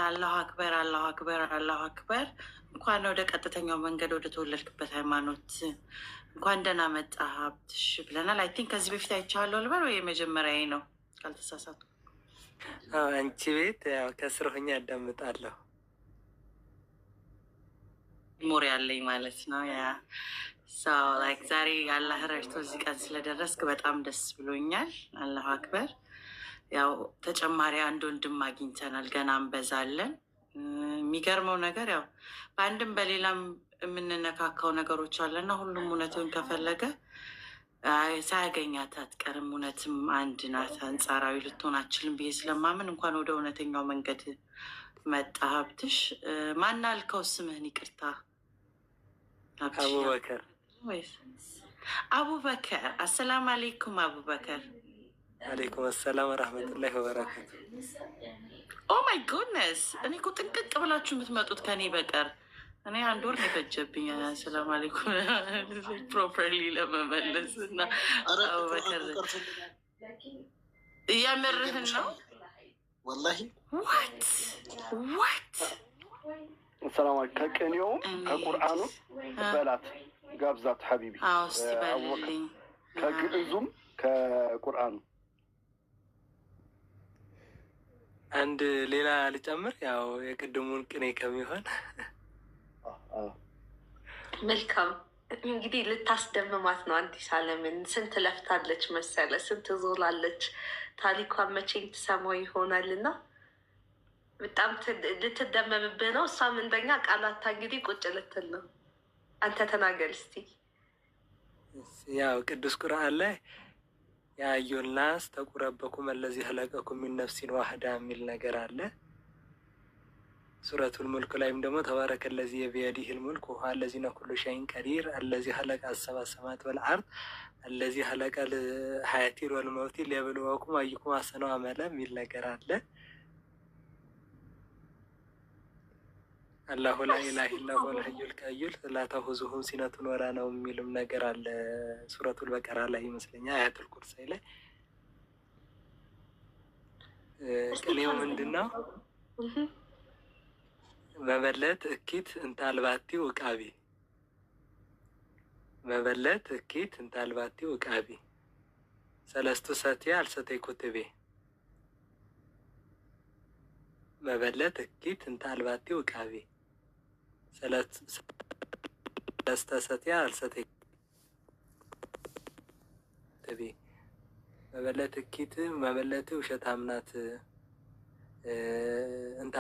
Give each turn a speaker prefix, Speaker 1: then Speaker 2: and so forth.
Speaker 1: አላሁ አክበር አላሁ አክበር አላሁ አክበር። እንኳን ወደ ቀጥተኛው መንገድ ወደ ተወለድክበት ሃይማኖት እንኳን ደህና መጣህ ሀብትሽ ብለናል። አይ ቲንክ ከዚህ በፊት አይቼዋለሁ ልበል ወይ የመጀመሪያ ነው ካልተሳሳቱ?
Speaker 2: አንቺ ቤት ያው ከስር ሆኜ ያዳምጣለሁ።
Speaker 1: ሞር ያለኝ ማለት ነው። ያ ሰው ላይክ ዛሬ አላህ ረድቶ እዚህ ቀን ስለደረስክ በጣም ደስ ብሎኛል። አላሁ አክበር። ያው ተጨማሪ አንድ ወንድም አግኝተናል፣ ገና እንበዛለን። የሚገርመው ነገር ያው በአንድም በሌላም የምንነካካው ነገሮች አለና ሁሉም እውነቱን ከፈለገ ሳያገኛት አትቀርም። እውነትም አንድ ናት፣ አንጻራዊ ልትሆን አችልም ብዬ ስለማምን እንኳን ወደ እውነተኛው መንገድ መጣ ሀብትሽ። ማን አልከው ስምህን? ይቅርታ
Speaker 2: አቡበከር።
Speaker 1: አቡበከር። አሰላም አሌይኩም አቡበከር።
Speaker 2: አሌይኩም አሰላም ወረህመቱላሂ ወበረካቱ።
Speaker 1: ኦ ማይ ጎድነስ፣ እኔ እኮ ጥንቅቅ ብላችሁ የምትመጡት ከኔ በቀር እኔ አንድ ወር ነው የፈጀብኝ። ሰላም አሌይኩም ፕሮፐርሊ ለመመለስ እና አቡበከር እያመርህን ነው
Speaker 3: ወላሂ።
Speaker 1: ዋት
Speaker 3: ሰላም ከቅኔውም ከቁርአኑ በላት ጋብዛት ሀቢቢ።
Speaker 1: እስቲ በልልኝ
Speaker 3: ከግዕዙም ከቁርአኑ
Speaker 2: አንድ ሌላ ልጨምር፣ ያው የቅድሙን ቅኔ ከሚሆን
Speaker 4: መልካም። እንግዲህ ልታስደምማት ነው አዲስ አለምን። ስንት ለፍታለች መሰለ፣ ስንት ዞላለች። ታሪኳን መቼም ትሰማው ይሆናል እና በጣም ልትደመምብህ ነው። እሷም እንደኛ ቃላታ እንግዲህ ቁጭ ልትል ነው። አንተ ተናገር እስቲ።
Speaker 2: ያው ቅዱስ ቁርአን ላይ የአዩን ናስ ተቁረበኩም አለዚህ ኸለቀኩም ሚን ነፍሲን ዋህዳ የሚል ነገር አለ። ሱረቱል ሙልክ ላይም ደግሞ ተባረከ ለዚ የቢየዲሂል ሙልክ ወሁወ አለዚነ ኩሉ ሸይን ቀዲር አለዚ ኸለቀ አሰብዐ ሰማዋት ወልአርድ አለዚ ኸለቀ ሀያቲን ወልመውቲን ሊየብሉወኩም አዩኩም አሕሰኑ አመላ የሚል ነገር አለ። አላሁ ላኢላሀ ኢላ ሁወል ሐዩል ቀዩም ላ ተኹዙሁ ሲነቱን ወላ ነውም የሚልም ነገር አለ። ሱረቱል በቀራ ላይ ይመስለኛል፣ አያቱል ኩርሲ ላይ። ቅኔው ምንድን ነው? መበለት እኪት እንታልባቲ ውቃቢ፣ መበለት እኪት እንታልባቲ ውቃቢ፣ ሰለስቱ ሰትየ አልሰተይ ኩትቤ። መበለት እኪት እንታልባቲ ውቃቢ ሰለስተ ሰትየ አልሰተይ ኩትቤ። መበለት እኪት መበለት ውሸታም ናት እንታል